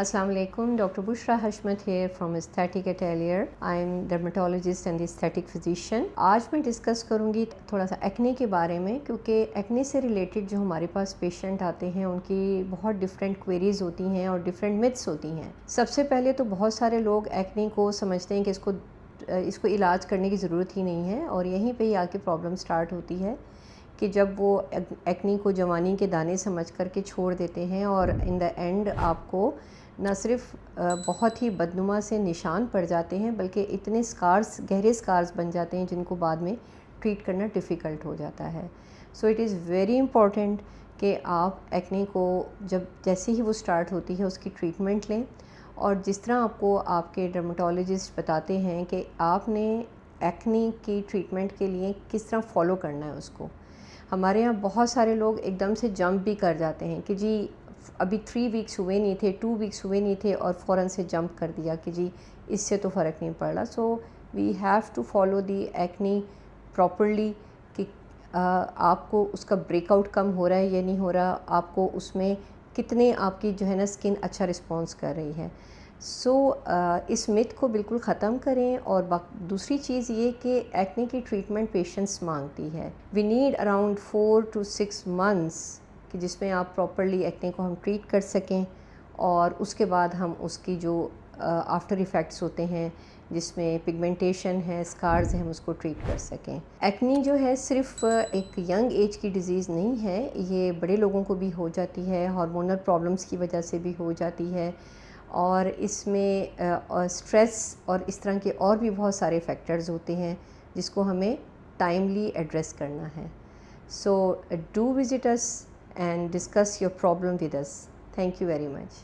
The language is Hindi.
Assalamu alaikum, Dr. Bushra Hashmat here from Aesthetic Atelier. I am dermatologist and aesthetic physician. आज मैं डिस्कस करूँगी थोड़ा सा एक्ने के बारे में, क्योंकि एक्ने से रिलेटेड जो हमारे पास पेशेंट आते हैं उनकी बहुत डिफरेंट क्वेरीज होती हैं और डिफरेंट मिथ्स होती हैं। सबसे पहले तो बहुत सारे लोग एक्ने को समझते हैं कि इसको इलाज करने की ज़रूरत ही नहीं है, और यहीं पे ही आके प्रॉब्लम स्टार्ट होती है कि जब वो एक्ने को जवानी के दाने समझ कर के छोड़ देते हैं और इन द एंड आपको न सिर्फ बहुत ही बदनुमा से निशान पड़ जाते हैं, बल्कि इतने स्कार्स, गहरे स्कार्स बन जाते हैं जिनको बाद में ट्रीट करना डिफ़िकल्ट हो जाता है। So it is very important कि आप एक्ने को जैसे ही वो स्टार्ट होती है उसकी ट्रीटमेंट लें, और जिस तरह आपको आपके डर्मेटोलॉजिस्ट बताते हैं कि आपने एक्ने की ट्रीटमेंट के लिए किस तरह फॉलो करना है उसको। हमारे यहाँ बहुत सारे लोग एकदम से जंप भी कर जाते हैं कि जी अभी 3 वीक्स हुए नहीं थे, 2 वीक्स हुए नहीं थे, और फ़ौरन से जंप कर दिया कि जी इससे तो फ़र्क नहीं पड़ रहा। So we have to follow the acne properly कि आपको उसका ब्रेकआउट कम हो रहा है या नहीं हो रहा, आपको उसमें कितने आपकी जो है ना स्किन अच्छा रिस्पॉन्स कर रही है। सो इस मिथ को बिल्कुल ख़त्म करें। और दूसरी चीज़ ये कि एक्ने की ट्रीटमेंट पेशेंट्स मांगती है। We need around 4 to 6 months कि जिसमें आप प्रॉपरली एक्ने को हम ट्रीट कर सकें, और उसके बाद हम उसकी जो आफ्टर इफ़ेक्ट्स होते हैं जिसमें पिगमेंटेशन है, स्कार्स हैं, हम उसको ट्रीट कर सकें। एक्ने जो है सिर्फ एक यंग एज की डिज़ीज़ नहीं है, ये बड़े लोगों को भी हो जाती है, हार्मोनल प्रॉब्लम्स की वजह से भी हो जाती है, और इसमें स्ट्रेस और इस तरह के और भी बहुत सारे फैक्टर्स होते हैं जिसको हमें टाइमली एड्रेस करना है। So do visit us and discuss your problem with us. Thank you very much.